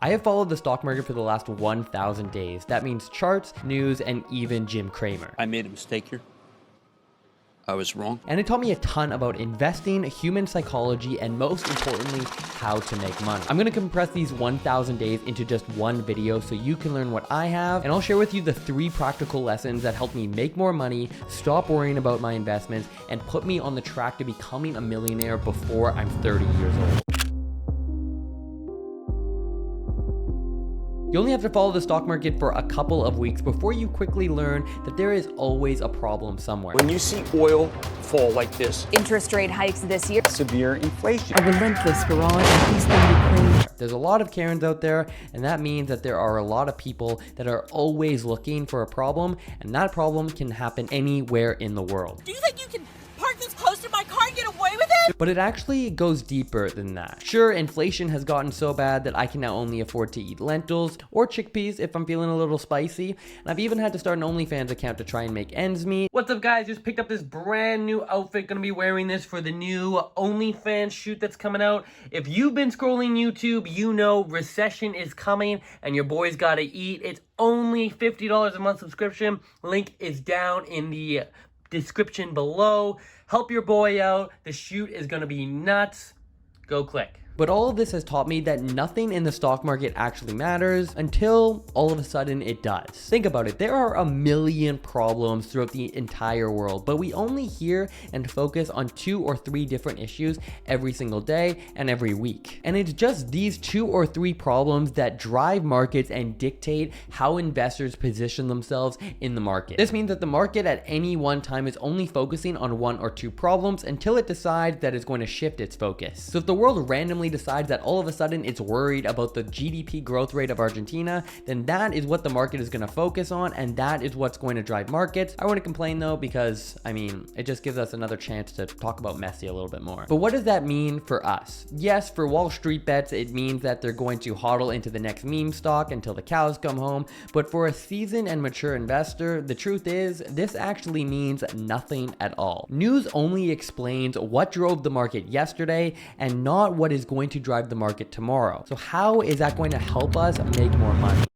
I have followed the stock market for the last 1,000 days. That means charts, news, and even Jim Cramer. I made a mistake here. I was wrong. And it taught me a ton about investing, human psychology, and most importantly, how to make money. I'm gonna compress these 1,000 days into just one video so you can learn what I have, and I'll share with you the 3 practical lessons that helped me make more money, stop worrying about my investments, and put me on the track to becoming a millionaire before I'm 30 years old. You only have to follow the stock market for a couple of weeks before you quickly learn that there is always a problem somewhere. When you see oil fall like this, interest rate hikes this year, severe inflation, a relentless barrage of Eastern Ukraine. There's a lot of Karens out there, and that means that there are a lot of people that are always looking for a problem, and that problem can happen anywhere in the world. Do you think you can park this close to my car and get away with it? But it actually goes deeper than that. Sure, inflation has gotten so bad that I can now only afford to eat lentils or chickpeas if I'm feeling a little spicy, and I've even had to start an OnlyFans account to try and make ends meet. What's up, guys? Just picked up this brand new outfit. Gonna be wearing this for the new OnlyFans shoot that's coming out. If you've been scrolling YouTube, you know recession is coming and your boy's gotta eat. It's only $50 a month subscription. Link is down in the description below. Help your boy out. The shoot is gonna be nuts. Go click. But all of this has taught me that nothing in the stock market actually matters until all of a sudden it does. Think about it. There are a million problems throughout the entire world, but we only hear and focus on 2 or 3 different issues every single day and every week. And it's just these 2 or 3 problems that drive markets and dictate how investors position themselves in the market. This means that the market at any one time is only focusing on 1 or 2 problems until it decides that it's going to shift its focus. So if the world randomly decides that all of a sudden it's worried about the GDP growth rate of Argentina, then that is what the market is going to focus on, and that is what's going to drive markets. I want to complain though, because I mean, it just gives us another chance to talk about Messi a little bit more. But what does that mean for us? Yes, for Wall Street bets, it means that they're going to hodl into the next meme stock until the cows come home. But for a seasoned and mature investor, the truth is this actually means nothing at all. News only explains what drove the market yesterday and not what is going to drive the market tomorrow. So how is that going to help us make more money?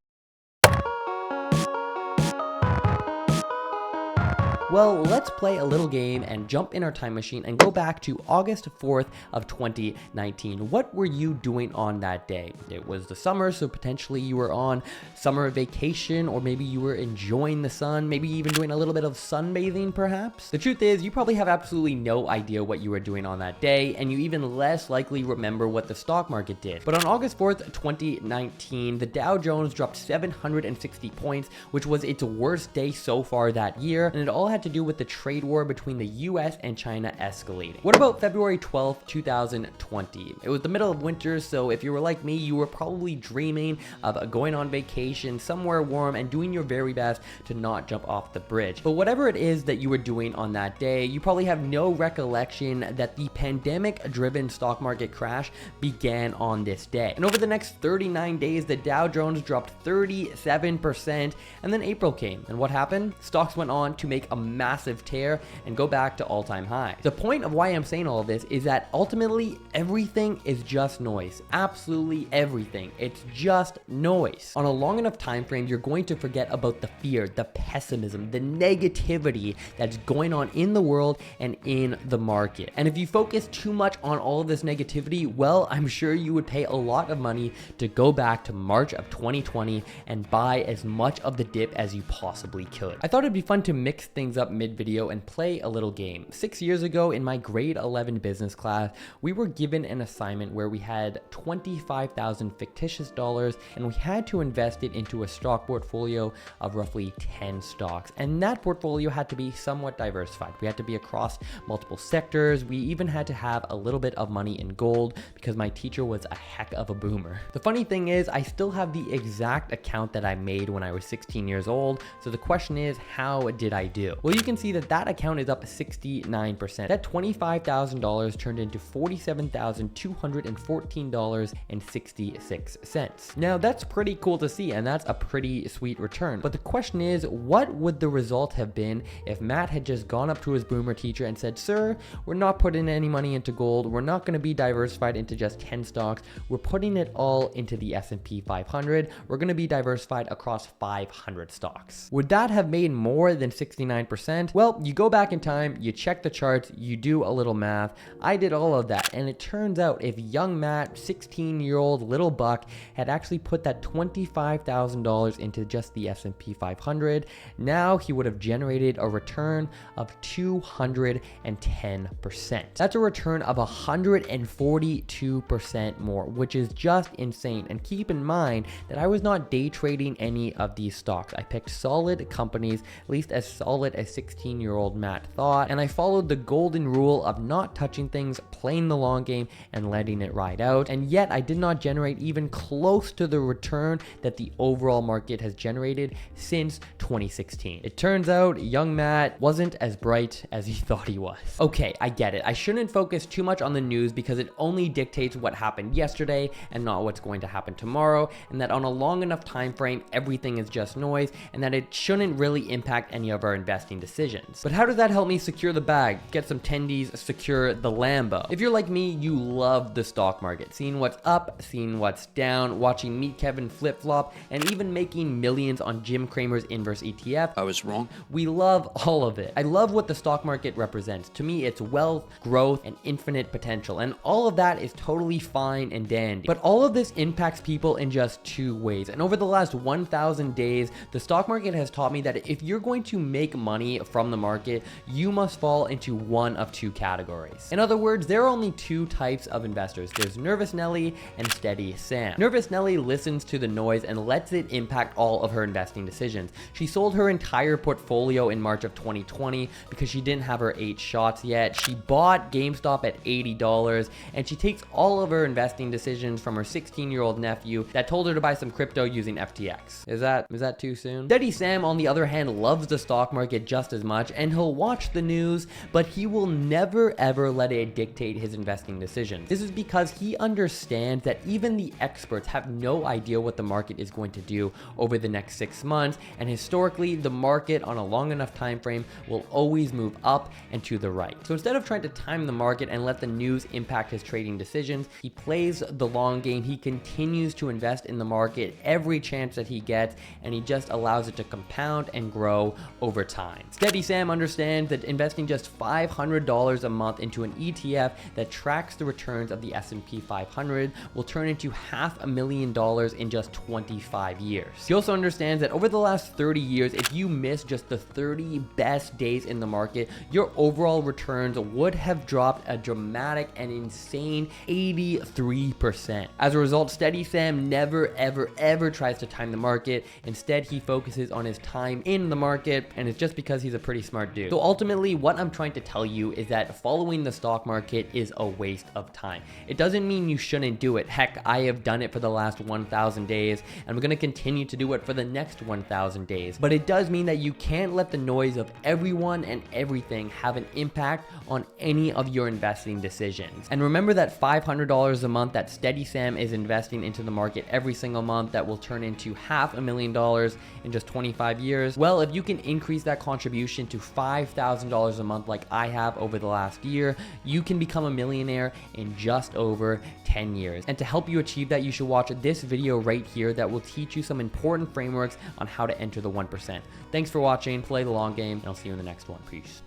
Well, let's play a little game and jump in our time machine and go back to August 4th of 2019. What were you doing on that day? It was the summer, so potentially you were on summer vacation, or maybe you were enjoying the sun, maybe even doing a little bit of sunbathing perhaps. The truth is, you probably have absolutely no idea what you were doing on that day, and you even less likely remember what the stock market did. But on August 4th, 2019, the Dow Jones dropped 760 points, which was its worst day so far that year, and it all had to do with the trade war between the US and China escalating. What about February 12th, 2020? It was the middle of winter, so if you were like me, you were probably dreaming of going on vacation somewhere warm and doing your very best to not jump off the bridge. But whatever it is that you were doing on that day, you probably have no recollection that the pandemic-driven stock market crash began on this day. And over the next 39 days, the Dow Jones dropped 37%, and then April came. And what happened? Stocks went on to make a massive tear and go back to all-time highs. The point of why I'm saying all of this is that ultimately everything is just noise. Absolutely everything. It's just noise. On a long enough time frame, you're going to forget about the fear, the pessimism, the negativity that's going on in the world and in the market. And if you focus too much on all of this negativity, well, I'm sure you would pay a lot of money to go back to March of 2020 and buy as much of the dip as you possibly could. I thought it'd be fun to mix things up mid-video and play a little game. 6 years ago in my grade 11 business class, we were given an assignment where we had 25,000 fictitious dollars and we had to invest it into a stock portfolio of roughly 10 stocks. And that portfolio had to be somewhat diversified. We had to be across multiple sectors. We even had to have a little bit of money in gold because my teacher was a heck of a boomer. The funny thing is, I still have the exact account that I made when I was 16 years old. So the question is, how did I do? Well, you can see that that account is up 69%. That $25,000 turned into $47,214.66. Now, that's pretty cool to see, and that's a pretty sweet return. But the question is, what would the result have been if Matt had just gone up to his boomer teacher and said, "Sir, we're not putting any money into gold. We're not going to be diversified into just 10 stocks. We're putting it all into the S&P 500. We're going to be diversified across 500 stocks." Would that have made more than 69%? Well, you go back in time, you check the charts, you do a little math. I did all of that, and it turns out if young Matt, 16-year-old little buck, had actually put that $25,000 into just the S&P 500, now he would have generated a return of 210%. That's a return of 142% more, which is just insane. And keep in mind that I was not day trading any of these stocks. I picked solid companies, at least as solid as 16-year-old Matt thought, and I followed the golden rule of not touching things, playing the long game, and letting it ride out. And yet I did not generate even close to the return that the overall market has generated since 2016. It turns out young Matt wasn't as bright as he thought he was. Okay, I get it. I shouldn't focus too much on the news because it only dictates what happened yesterday and not what's going to happen tomorrow, and that on a long enough time frame, everything is just noise, and that it shouldn't really impact any of our investing decisions. But how does that help me secure the bag, get some tendies, secure the Lambo? If you're like me, you love the stock market, seeing what's up, seeing what's down, watching Meet Kevin flip-flop, and even making millions on Jim Cramer's inverse ETF. I was wrong. We love all of it. I love what the stock market represents. To me, it's wealth, growth, and infinite potential, and all of that is totally fine and dandy. But all of this impacts people in just two ways. And over the last 1,000 days, the stock market has taught me that if you're going to make money from the market, you must fall into one of two categories. In other words, there are only two types of investors. There's Nervous Nelly and Steady Sam. Nervous Nelly listens to the noise and lets it impact all of her investing decisions. She sold her entire portfolio in March of 2020 because she didn't have her 8 shots yet. She bought GameStop at $80, and she takes all of her investing decisions from her 16-year-old nephew that told her to buy some crypto using FTX. Is that too soon? Steady Sam, on the other hand, loves the stock market just as much, and he'll watch the news, but he will never ever let it dictate his investing decisions. This is because he understands that even the experts have no idea what the market is going to do over the next 6 months, and historically, the market on a long enough time frame will always move up and to the right. So instead of trying to time the market and let the news impact his trading decisions, he plays the long game. He continues to invest in the market every chance that he gets, and he just allows it to compound and grow over time. Steady Sam understands that investing just $500 a month into an ETF that tracks the returns of the S&P 500 will turn into $500,000 in just 25 years. He also understands that over the last 30 years, if you miss just the 30 best days in the market, your overall returns would have dropped a dramatic and insane 83%. As a result, Steady Sam never ever tries to time the market. Instead, he focuses on his time in the market, and it's just because he's a pretty smart dude. So ultimately, what I'm trying to tell you is that following the stock market is a waste of time. It doesn't mean you shouldn't do it. Heck, I have done it for the last 1,000 days, and I'm going to continue to do it for the next 1,000 days. But it does mean that you can't let the noise of everyone and everything have an impact on any of your investing decisions. And remember that $500 a month that Steady Sam is investing into the market every single month that will turn into $500,000 in just 25 years. Well, if you can increase that contribution to $5,000 a month like I have over the last year, you can become a millionaire in just over 10 years. And to help you achieve that, you should watch this video right here that will teach you some important frameworks on how to enter the 1%. Thanks for watching, play the long game, and I'll see you in the next one. Peace.